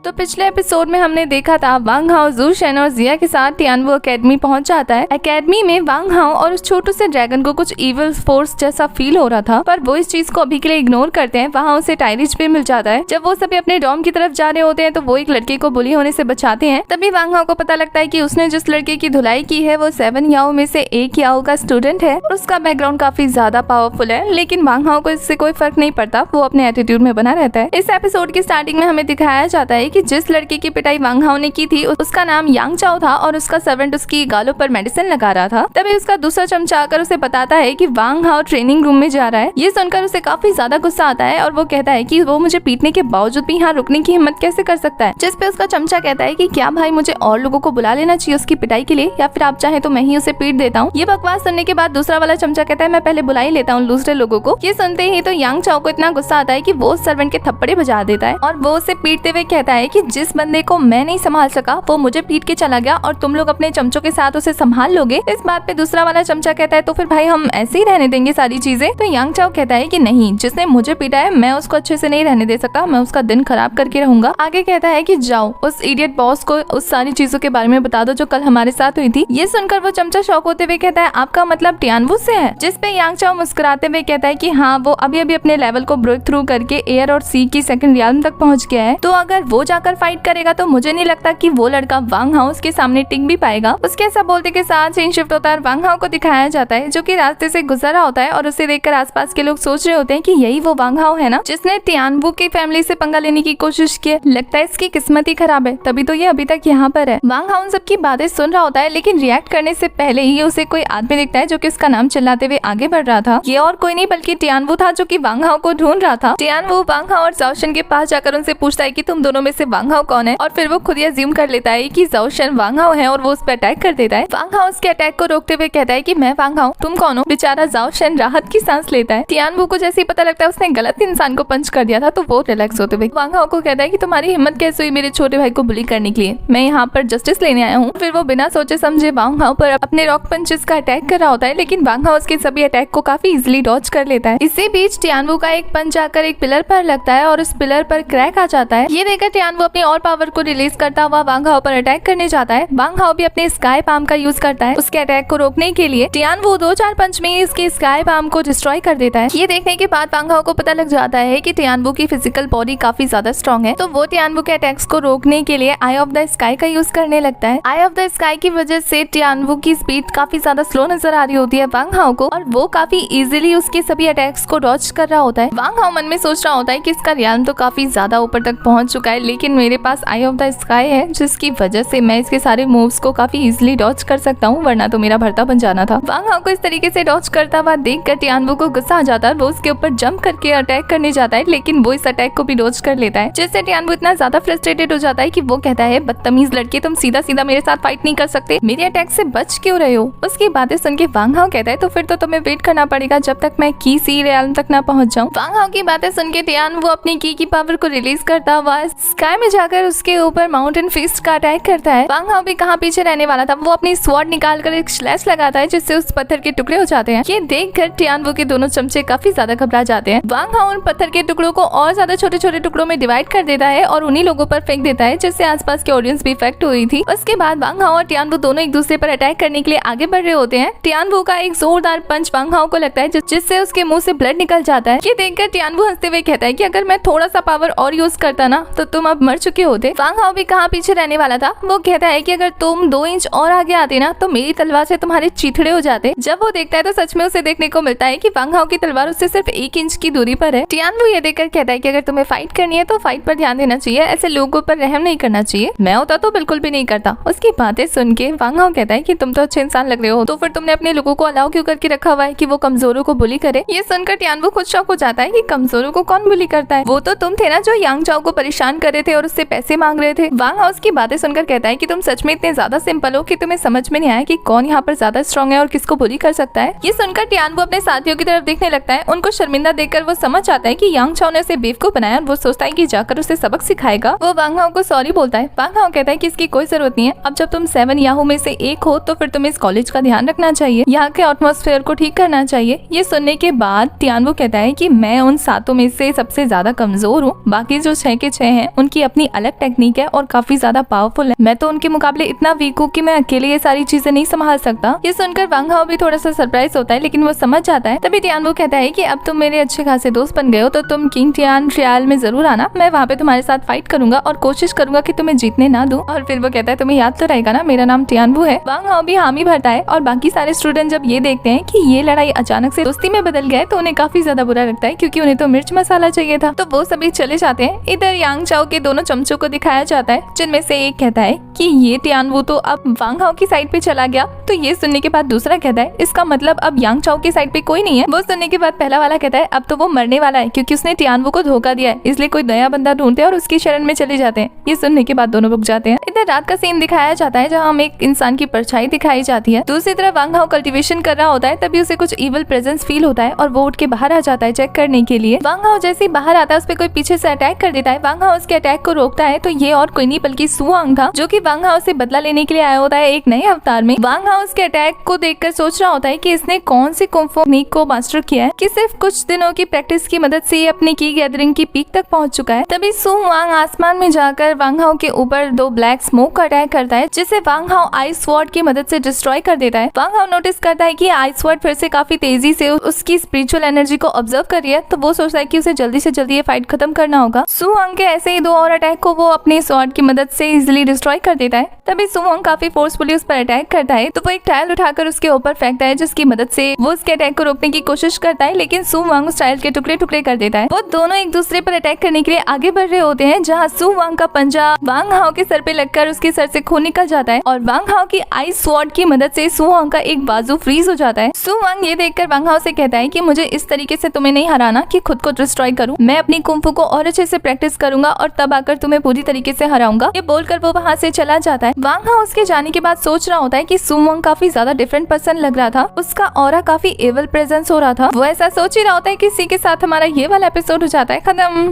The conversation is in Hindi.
तो पिछले एपिसोड में हमने देखा था वांग हाओ जू शेन और जिया के साथ टियानवू एकेडमी पहुंच जाता है। एकेडमी में वांग हाओ और उस छोटू से ड्रैगन को कुछ इविल फोर्स जैसा फील हो रहा था, पर वो इस चीज को अभी के लिए इग्नोर करते हैं। वहाँ उसे टायरिच भी मिल जाता है। जब वो सभी अपने डॉर्म की तरफ जा रहे होते हैं तो वो एक लड़के को बुली होने से बचाते हैं। तभी वांग हाओ को पता लगता है कि उसने जिस लड़के की धुलाई की है वो 7 याओ में से एक याओ का स्टूडेंट है। उसका बैकग्राउंड काफी ज्यादा पावरफुल है, लेकिन वांग हाओ को इससे कोई फर्क नहीं पड़ता। वो अपने एटीट्यूड में बना रहता है। इस एपिसोड की स्टार्टिंग में हमें दिखाया जाता है कि जिस लड़के की पिटाई वांग हाओ ने की थी उसका नाम यांग चाओ था और उसका सर्वेंट उसकी गालों पर मेडिसिन लगा रहा था। तभी उसका दूसरा चमचा आकर उसे बताता है कि वांग हाओ ट्रेनिंग रूम में जा रहा है। ये सुनकर उसे काफी ज्यादा गुस्सा आता है और वो कहता है कि वो मुझे पीटने के बावजूद भी यहाँ रुकने की हिम्मत कैसे कर सकता है। जिस पे उसका चमचा कहता है कि क्या भाई मुझे और लोगों को बुला लेना चाहिए उसकी पिटाई के लिए, या फिर आप चाहे तो मैं ही उसे पीट देता हूँ। ये बकवास सुनने के बाद दूसरा वाला चमचा कहता है मैं पहले बुला ही लेता हूँ दूसरे लोगों को। ये सुनते ही तो यांग चाओ को इतना गुस्सा आता है कि वो सर्वेंट के थप्पड़े बजा देता है और वो उसे पीटते हुए कहता है कि जिस बंदे को मैं नहीं संभाल सका वो मुझे पीट के चला गया और तुम लोग अपने चमचों के साथ उसे संभाल लोगे। इस बात पे दूसरा वाला चमचा कहता है तो फिर भाई हम ऐसे ही रहने देंगे सारी चीजें। तो यांग चाओ कहता है कि नहीं, जिसने मुझे पीटा है मैं उसको अच्छे से नहीं रहने दे सकता, मैं उसका दिन खराब करके रहूंगा। आगे कहता है कि जाओ उस इडियट बॉस को उस सारी चीजों के बारे में बता दो जो कल हमारे साथ हुई थी। ये सुनकर वो चमचा शॉक होते हुए कहता है आपका मतलब टियानवू से है। जिस पे यांग चाओ मुस्कुराते हुए कहता है कि हाँ, वो अभी अभी अपने लेवल को ब्रेक थ्रू करके एयर और सी की सेकंड रियाल्म तक पहुंच गया है। तो अगर वो जाकर फाइट करेगा तो मुझे नहीं लगता कि वो लड़का वांग हाओ के सामने टिक भी पाएगा। उसके ऐसा बोलते के साथ सीन शिफ्ट होता है और वांग हाओ को दिखाया जाता है जो कि रास्ते से गुजर रहा होता है और उसे देखकर आसपास के लोग सोच रहे होते हैं कि यही वो वांग हाओ है ना जिसने टियानवू की फैमिली से पंगा लेने की कोशिश की। लगता है इसकी किस्मत ही खराब है, तभी तो ये अभी तक यहाँ पर है। वांग हाओ सबकी बातें सुन रहा होता है, लेकिन रिएक्ट करने से पहले ही उसे कोई आदमी दिखता है जो कि उसका नाम चिल्लाते हुए आगे बढ़ रहा था। ये और कोई नहीं बल्कि टियानवू था जो कि वांग हाओ को ढूंढ रहा था। टियानवू वांग हाओ और ज़ाओशन के पास जाकर उनसे पूछता है कि तुम दोनों में से वांग हाओ कौन है, और फिर वो खुद ही अज्यूम कर लेता है कि ज़ाओशन वांग हाओ है और वो उस पर अटैक कर देता है। वांग हाओ उसके अटैक को रोकते हुए कहता है कि मैं वांग हाओ, तुम कौन हो। बेचारा ज़ाओशन राहत की सांस लेता है। टियानवू को जैसे ही पता लगता है उसने गलत इंसान को पंच कर दिया था तो वो रिलैक्स होते हुए वांग हाओ को कहता है कि तुम्हारी हिम्मत कैसे हुई मेरे छोटे भाई को बुली करने के लिए, मैं यहाँ पर जस्टिस लेने आया हूँ। फिर वो बिना सोचे समझे वांग हाओ पर अपने रॉक पंचेस का अटैक कर रहा होता है, लेकिन वांग हाओ उसके सभी अटैक को काफी इजीली डॉज कर लेता है। इसी बीच टियानवू का एक पंच आकर एक पिलर पर लगता है और उस पिलर पर क्रैक आ जाता है। ये देखकर टियानवू अपनी और पावर को रिलीज करता हुआ वांग हाओ पर अटैक करने जाता है। वांग हाओ भी अपने स्काई पाम का यूज करता है उसके अटैक को रोकने के लिए। टियानवू 2-4 पंच में इसके स्काई पाम को डिस्ट्रॉय कर देता है। ये देखने के बाद वांग हाओ को पता लग जाता है कि टियानवू की फिजिकल बॉडी काफी ज्यादा स्ट्रॉन्ग है, तो वो टियानवू के अटैक्स को रोकने के लिए आई ऑफ द स्काई का यूज करने लगता है। आई ऑफ द स्काई की वजह से टियानवू की स्पीड काफी ज्यादा स्लो नजर आ रही होती है वांग हाओ को, और वो काफी इजीली उसके सभी अटैक्स को डॉज कर रहा होता है। वांग हाओ मन में सोच रहा होता है कि इसका रियाल्म तो काफी ज्यादा ऊपर तक पहुंच चुका है, लेकिन मेरे पास आई ऑफ द स्काई है जिसकी वजह से मैं इसके सारे मूव्स को काफी इजीली डॉज कर सकता हूँ, वरना तो मेरा भरता बन जाना था। वांग हाओ को इस तरीके से डॉज करता हुआ देखकर टियानवू को गुस्सा आ जाता है। वो उसके ऊपर जंप करके अटैक करने जाता है, लेकिन वो इस अटैक को भी डॉज कर लेता है, जिससे टियानवू इतना ज्यादा फ्रस्ट्रेटेड हो जाता है कि वो कहता है बदतमीज लड़के, तुम सीधा सीधा मेरे साथ फाइट नहीं कर सकते, मेरे अटैक से बच क्यों रहे हो। उसकी बातें सुन के वांग हाओ कहता है तो फिर तो तुम्हें वेट करना पड़ेगा जब तक मैं की सी रियाल्म तक ना पहुंच जाऊं। वांग हाओ की बातें सुन के टियानवू अपनी की पावर को रिलीज करता हुआ स्काई में जाकर उसके ऊपर माउंटेन फिस्ट का अटैक करता है। वांग हाओ भी कहाँ पीछे रहने वाला था, वो अपनी स्वॉर्ड निकाल कर एक स्लैश लगाता है जिससे उस पत्थर के टुकड़े हो जाते हैं। ये देखकर टियानवू के दोनों चमचे काफी ज्यादा घबरा जाते हैं। वांग हाओ उन पत्थर के टुकड़ों को और ज्यादा छोटे छोटे टुकड़ों में डिवाइड कर देता है और उन्हीं लोगों पर फेंक देता है, जिससे आसपास के ऑडियंस भी इफेक्ट हुई थी। उसके बाद वांग हाओ और टियानवू दोनों एक दूसरे पर अटैक करने के लिए आगे बढ़ रहे होते हैं। टियानवू का एक जोरदार पंच वांग हाओ को लगता है जिससे उसके मुंह से ब्लड निकल जाता है। ये देखकर टियानवू हंसते हुए कहता है कि अगर मैं थोड़ा सा पावर और यूज करता ना तो तुम अब मर चुके होते। वांग हाओ भी कहाँ पीछे रहने वाला था, वो कहता है कि अगर तुम 2 इंच और आगे आते ना तो मेरी तलवार से तुम्हारे चीथड़े हो जाते। जब वो देखता है तो सच में उसे देखने को मिलता है कि वांग हाओ की तलवार उससे सिर्फ 1 इंच की दूरी पर है। टियानवू ये देखकर कहता है कि अगर तुम्हें फाइट करनी है तो फाइट पर ध्यान देना चाहिए, ऐसे लोगों पर रहम नहीं करना चाहिए। मैं होता तो बिल्कुल भी नहीं करता। उसकी बातें सुन के वांग हाओ कहता है कि तुम तो अच्छे इंसान लग रहे हो, तो फिर तुमने अपने लोगों को अलाउ क्यों करके रखा हुआ है कि वो कमजोरों को बुली करे। ये सुनकर टियानवू खुद शॉक हो जाता है कि कमजोरों को कौन बुली करता है, वो तो तुम थे ना जो यांग चाओ को परेशान कर रहे थे और उससे पैसे मांग रहे थे। वांग हाओ की बातें सुनकर कहता है कि तुम सच में इतने ज्यादा सिंपल हो कि तुम्हें समझ में नहीं आया कि कौन यहाँ पर ज्यादा स्ट्रॉन्ग है और किसको बुली कर सकता है। ये सुनकर टियानवू अपने साथियों की तरफ देखने लगता है। उनको शर्मिंदा देखकर वो समझ आता है कि यांग चाओ ने उसे बेवकूफ बनाया और वो सोचता है कि जाकर उसे सबक सिखाएगा। वो वांग हाओ को सॉरी बोलता है। वांग हाओ कहता है कि इसकी कोई जरूरत नहीं है, अब जब तुम 7 याओ में से एक हो तो फिर तुम्हें इस कॉलेज का ध्यान रखना चाहिए, यहाँ के एटमॉस्फेयर को ठीक करना चाहिए। ये सुनने के बाद टियानवू कहता है कि मैं उन 7 में से सबसे ज्यादा कमजोर हूँ, बाकी जो 6 के 6 हैं उनकी उनकी अपनी अलग टेक्निक है और काफी ज्यादा पावरफुल है। मैं तो उनके मुकाबले इतना वीक हूँ कि मैं अकेले ये सारी चीजें नहीं संभाल सकता। ये सुनकर वांग हाओ भी थोड़ा सा सरप्राइज होता है, लेकिन वो समझ जाता है। तभी टियान वो कहता है कि अब तुम मेरे अच्छे खासे दोस्त बन गए हो तो तुम किंग टियान ट्रायल में जरूर आना, मैं वहाँ पे तुम्हारे साथ फाइट करूंगा और कोशिश करूंगा कि तुम्हें जीतने ना दूं। और फिर वो कहता है तुम्हें याद तो रहेगा ना, मेरा नाम टियान वू है। वांग हाओ भी हामी भरता है और बाकी सारे स्टूडेंट जब ये देखते हैं कि ये लड़ाई अचानक से दोस्ती में बदल गया है तो उन्हें काफी ज्यादा बुरा लगता है, क्योंकि उन्हें तो मिर्च मसाला चाहिए था। तो वो सभी चले जाते हैं। इधर यांग चाओ के दोनों चमचों को दिखाया जाता है, जिनमें से एक कहता है कि ये टियान वू तो अब वांग हाओ की साइड पे चला गया। तो ये सुनने के बाद दूसरा कहता है इसका मतलब अब यांग चाओ की साइड पे कोई नहीं है। वो सुनने के बाद पहला वाला कहता है अब तो वो मरने वाला है, क्योंकि उसने टियान वू को धोखा दिया है, इसलिए कोई नया बंदा ढूंढते हैं और उसकी शरण में चले जाते हैं। ये सुनने के बाद दोनों रुक जाते हैं। इधर रात का सीन दिखाया जाता है जहाँ हमें एक इंसान की परछाई दिखाई जाती है। दूसरी तरफ वांग हाओ कल्टीवेशन कर रहा होता है, तभी उसे कुछ इविल प्रेजेंस फील होता है और वो उठ के बाहर आ जाता है चेक करने के लिए। वांग हाओ जैसे ही बाहर आता है उस पे कोई पीछे से अटैक कर देता है। वांग हाओ उसके अटैक को रोकता है तो ये और कोई नहीं बल्कि सु वांग था, जो कि वांग हाओ से बदला लेने के लिए आया होता है एक नए अवतार में। वांग हाओ उसके अटैक को देखकर सोच रहा होता है कि इसने कौन सी कुंफू टेक्निक को मास्टर किया है कि सिर्फ कुछ दिनों की प्रैक्टिस की मदद से ये अपनी की गैदरिंग की पीक तक पहुंच चुका है। तभी सु वांग आसमान में जाकर वांग हाओ के ऊपर दो ब्लैक स्मोक का अटैक करता है, जिसे वांग हाओ आइस स्वॉर्ड की मदद से डिस्ट्रॉय कर देता है। वांग हाओ नोटिस करता है कि आइस स्वॉर्ड फिर से काफी तेजी से उसकी स्पिरिचुअल एनर्जी को ऑब्जर्व कर रही है, तो वो सोचता है कि उसे जल्दी से जल्दी ये फाइट खत्म करना होगा। सु वांग के ऐसे ही दो और अटैक को वो अपनी स्वॉर्ड की मदद से इजिली डिस्ट्रॉय कर देता है। तभी सु वांग काफी फोर्सफुली उस पर अटैक करता है, तो वो एक टाइल उठाकर उसके ऊपर फेंकता है, जिसकी मदद से वो उसके अटैक को रोकने की कोशिश करता है, लेकिन सु वांग उस टाइल के टुकड़े टुकड़े कर देता है। वो दोनों एक दूसरे पर अटैक करने के लिए आगे बढ़ रहे होते हैं, जहाँ सु वांग का पंजा वांग हाओ के सर पे लगकर उसके सर से खून निकल जाता है और वांग हाओ की आइस स्वॉर्ड की मदद से सु वांग का एक बाजू फ्रीज हो जाता है। सु वांग ये देखकर वांग हाओ से कहता है कि मुझे इस तरीके से तुम्हें नहीं हराना कि खुद को डिस्ट्रॉय करूं, मैं अपनी कुंफू को और अच्छे से प्रैक्टिस करूंगा और तब आकर तुम्हें पूरी तरीके से हराऊंगा। ये बोलकर वो वहाँ से चला जाता है। वांग हाओ उसके जाने के बाद सोच रहा होता है कि सु वांग काफी ज्यादा डिफरेंट पर्सन लग रहा था, उसका ऑरा काफी एवल प्रेजेंस हो रहा था। वो ऐसा सोच ही रहा होता है कि इसी के साथ हमारा ये वाला एपिसोड हो जाता है खत्म।